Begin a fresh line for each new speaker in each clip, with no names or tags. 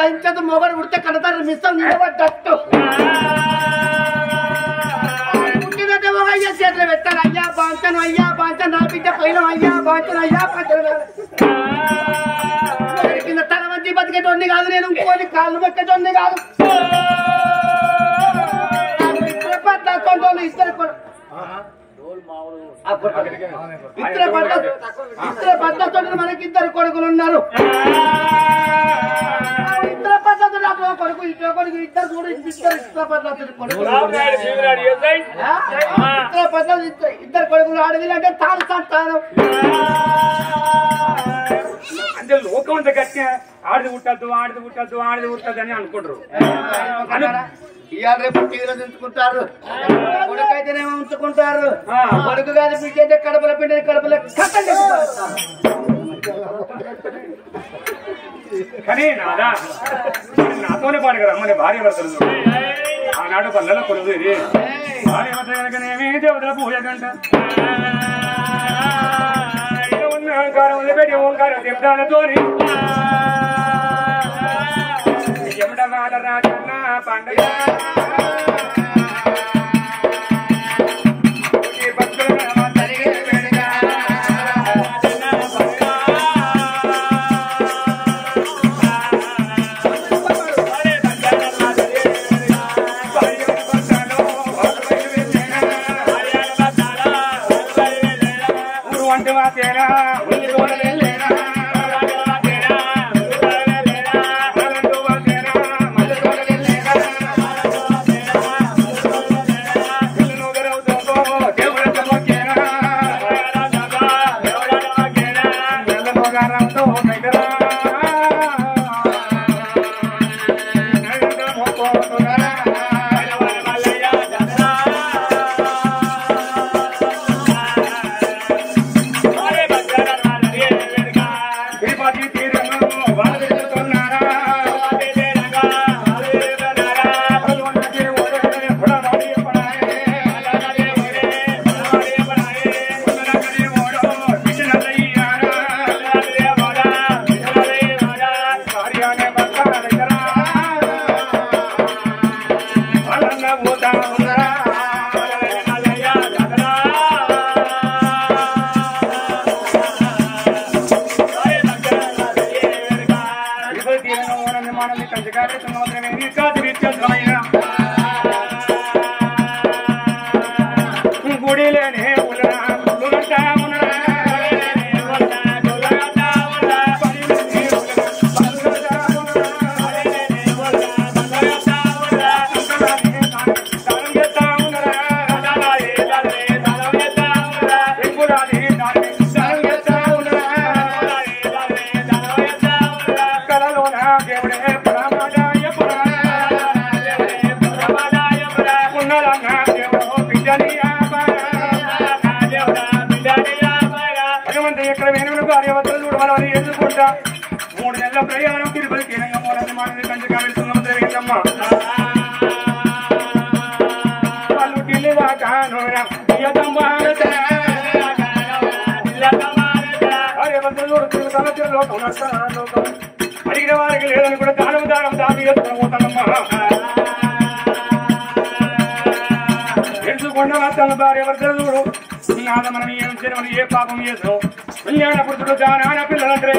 గ్రహించదు మొగడు ఉడితే కడతారు మిస్సం నిలబడ్డట్టు పుట్టినట్టే ఒక అయ్యా చేతులు పెట్టాను అయ్యా బాంచను నా బిడ్డ పైన అయ్యా బాంచను కింద తల మంచి బతికేటోడిని కాదు నేను ఇంకోటి కాళ్ళు పెట్టేటోడిని కాదు ఇద్దరు పద్ధతులు మనకి ఇద్దరు కొడుకులు ఉన్నారు ఇద్దరు పద్ధతులు నాకు కొడుకు ఇద్దరు కొడుకు ఇద్దరు కూడా ఇద్దరు పద్ధతులు కొడుకు ఇద్దరు పద్ధతులు ఇద్దరు కొడుకులు ఆడవిలు అంటే తాను సంతానం
అంటే లోకం అంత గట్టిగా ఆడిది పుట్టద్దు అని అనుకుంటారు
ఇవాళ రేపు టీవీలో ఉంచుకుంటారు కొడుకు అయితేనేమో ఉంచుకుంటారు కొడుకు కాదు బిడ్డ కడుపుల పిండి కడుపుల
కానీ నాతోనే పాడు కదా అమ్మని భార్య భర్తలు ఆనాడు పల్లెల కొడుకు ఇది భార్య భర్త కనుకనేమి దేవతల పూజ గంట ఓంకారం పెట్టి ఓంకారం శబ్దాలతోని ఎమడవాడ రాజన్న పండుగ మూడు నెలల ప్రయాణం తిరుపతికి వాళ్ళు ఢిల్లీ దాకా అడిగిన వారికి లేదని కూడా దానం దాబి పోతానమ్మా తెలుసుకున్న తన భార్య భర్తలు నాద మనం ఏం చేయమని ఏ పాపం చేసాం కళ్యాణ పురుషుడు దానాన పిల్లలంటే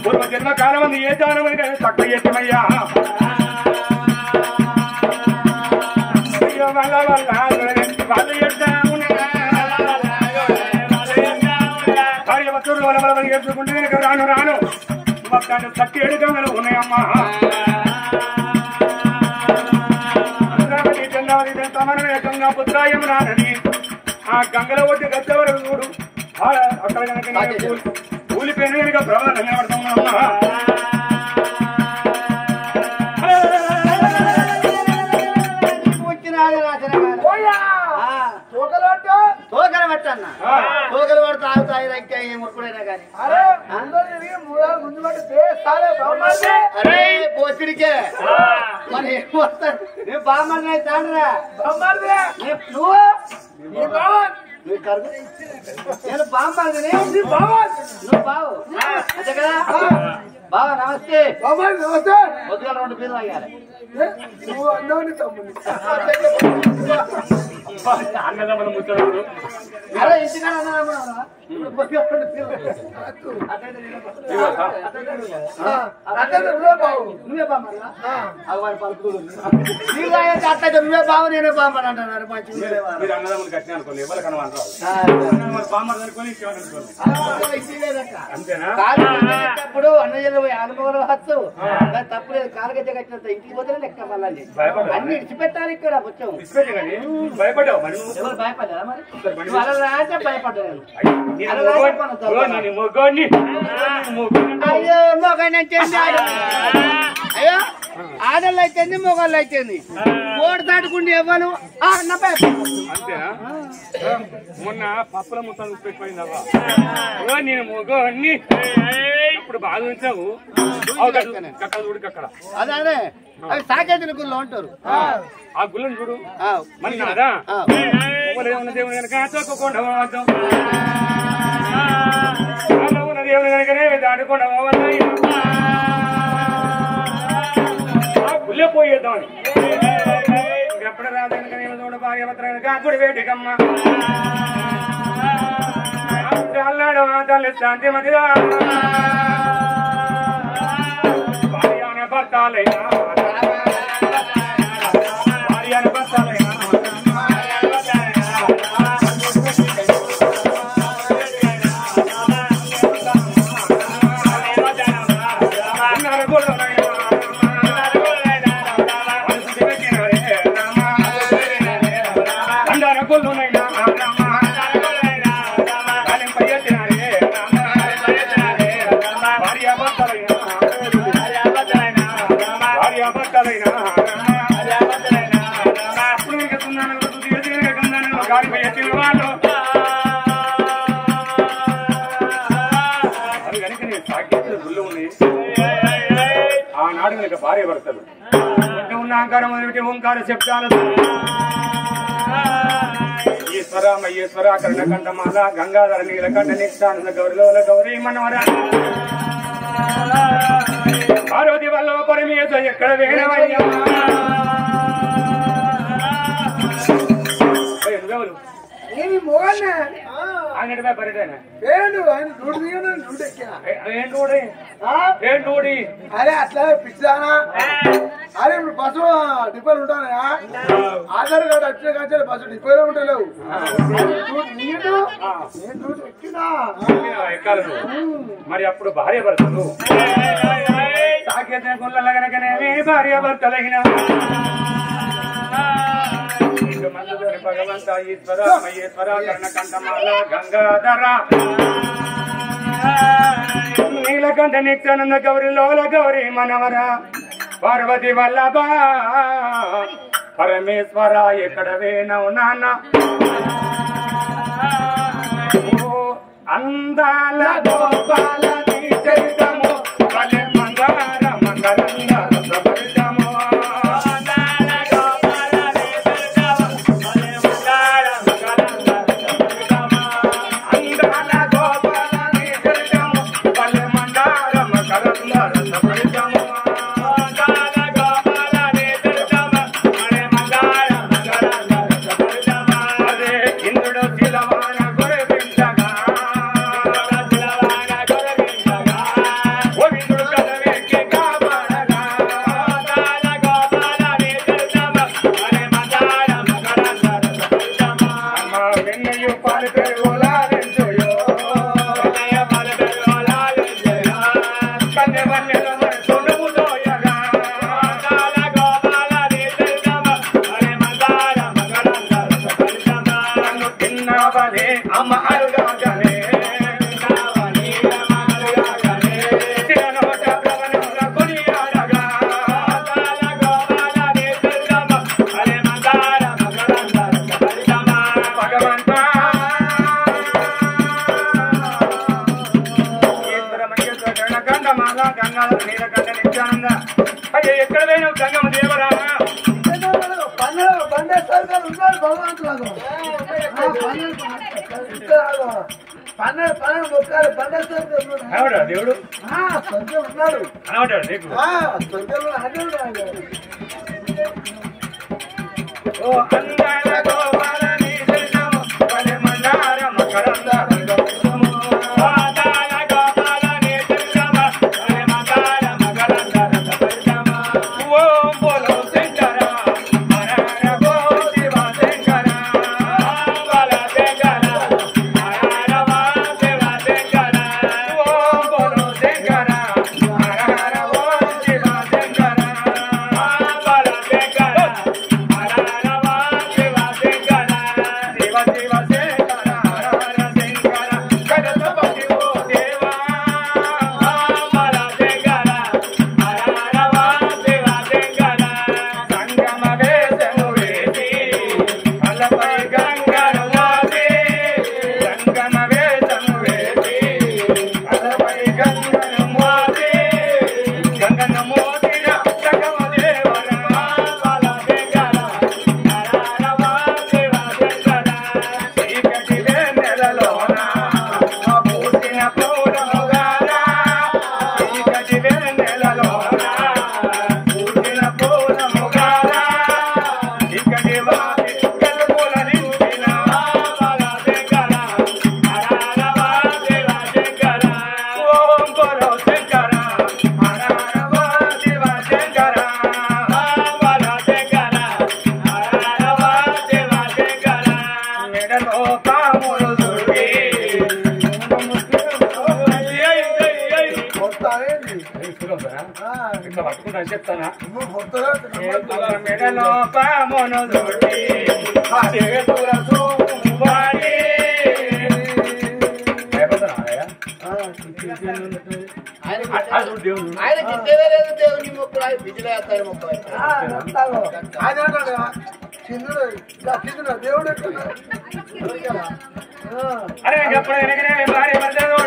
పూర్వ జన్మ కాలం అంది ఏ దానమని కానీ తక్కువ చేసామయ్యా వాళ్ళు భార్య భర్తలు వల్ల ఏడ్చుకుంటే కనుక రాను మొత్తాన్ని 7 గంగలు ఉన్నాయమ్మా సమన్వయ గంగా పుత్రాయం నానని ఆ గంగలో ఒడ్డు గద్ద వరకు చూడు అక్కడ కనుక కూలిపోయిన కనుక ప్రమాదం కనబడుతున్నామ్మా
తోకలు పట్టన్న తోకలు పడితే ఆగుతాయి ఇంకా ఏ మురుకుడైనా కానీ అరే పోసిడికే మరి ఏమొస్తాను నేను బామ్మని అయితానరా నువ్వు నేను బామ్మని నువ్వు బావు అంతే కదా బావ నమస్తే పొద్దుగా 2 పీలు తాగాలి.
నువ్వు అన్నావు తమ్ముడు
అన్నదమ్ముల ముచ్చడు
అరే ఇంటికాడ పొద్దుగా 2 పీలు నువ్వే బామ్మ అట్లయితే నువ్వే బావ నేనే బామ్మని అంటున్నారు మంచి
మీరు అన్నదమ్ములు కట్టిన అనుకోండి ఎవరికన్నా అంటారు బామ్మని అనుకోని అంతేనా
ఇప్పుడు అన్నయ్యలు అనుభవం వచ్చు తప్పులేదు కాలుగజ్జ కట్టినంత ఇంటికి పోతే లెక్క మళ్ళీ అన్ని ఇడిచిపెట్టాలి ఇక్కడ వచ్చాం
భయపడ్డావు మరి
ఎవరు భయపడ్డారా మరి అలా రాజా భయపడ్డాను అయ్యో మొగైతే అయ్యో ఆడళ్ళు అయితేంది మొగళ్ళు అయితేంది ఓడి దాటుకుంటే ఇవ్వను అన్న
అంతేనా మొన్న పప్పుల ముత్తాలు పెట్టిపోయిందవ్వా నేను మొగోన్ని ఇప్పుడు బాగా ఉంచావు చూడు అక్కడ
అదే అవి సాకేతిన గుళ్ళు అంటారు
ఆ గుళ్ళని చూడు మరి కాదా ఉన్న దేవుని కనుక తొక్కకుండా పోవద్దాం ఉన్న దేవుని కనుకనే దాటుకుండా పోవద్దాయి ఆ గుళ్ళే పోయేద్దామని ఎప్పుడు రాదు కనుక నేను చూడ భార్య భర్త గుడి వేటికమ్మ అన్నాడు తల్లి శాంతి మదిరా భార్య భర్తలైనా భార్య భర్తలైనా ఆనాడు కనుక భార్య భర్తలు ఉన్న అహంకారం ఏమిటి ఓంకార శబ్దాలతో ఈశ్వర మహేశ్వర కర్ణకంఠమాల గంగాధర నీలకంఠ నిష్ఠానంద గౌరిలోల గౌరీ మనవర పార్వతి వల్ల పరమేశ్వర ఎక్కడ వేణవయ్యా
నేను మొగల్నే
ఆయన పరిటేనా
ఆయన
ఏంటోడి
అరే అట్లా పిచ్చానా అరే ఇప్పుడు బస్సు డిపోలు ఉంటానా ఆధార్ కార్డు వచ్చిన కానీ బస్సు డిపోలో ఉంటలేవు
ఎక్కాలి మరి అప్పుడు భార్య భర్తలు సాకేత గుళ్ళ కనుకనే భార్య భర్తలైన భగవంత ఈశ్వర మహేశ్వర కర్ణకంఠమాల గంగాధర నీలకంఠ నిత్యానంద గౌరి లోల గౌరీ మనవర పార్వతి వల్లభ పరమేశ్వర ఎక్కడ వేణవు నాన్న అందాల గోపాల చరితము మంగళ మంగళంగా ఎక్కడ గంగమ్మ దేవరా
పన్నెండు మొక్కాలి 12
అనబడ్డా దేవుడు
స్వర్గం ఉన్నాడు
అనబడ్డాడు నీకు
స్వర్గంలో అన్నాడు
ఓ అందాల గోపాలని దినము వలె మందార మకరంద రంగము అందాల గోపాలని దినము వలె మందార మకరంద రంగము ఓం బోలో శంకర హర హర ఓ శివ శంకర బల శంకర హర హర ఓ శివ శంకర ఓం బోలో శంకర హర హర ఓ శివ శంకర బల శంకర చెప్తానా మెడలో పామును దొరికి
ఆయన గిద్దెవే లేదు దేవుని మొక్కలు ఆయన బిజులేస్తాడు మొక్కలు
ఆయన దేవుడు
అరే ఎప్పుడైనా భార్య భర్తడు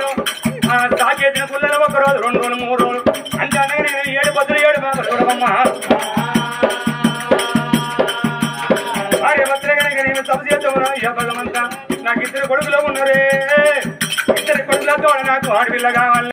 తాకేసిన పుల్లలు 1 రోజు 2 రోజులు 3 రోజులు అంటే అనగానే 7 పొద్దులు 7 బాబు చూడమ్మా భార్య భర్తలే కనుక నేను తప్పు చేస్తాను భగవంతా నాకు 2 కొడుకులు ఉన్నారే 2 కొడుకులతో నాకు ఆడపిల్ల కావాలి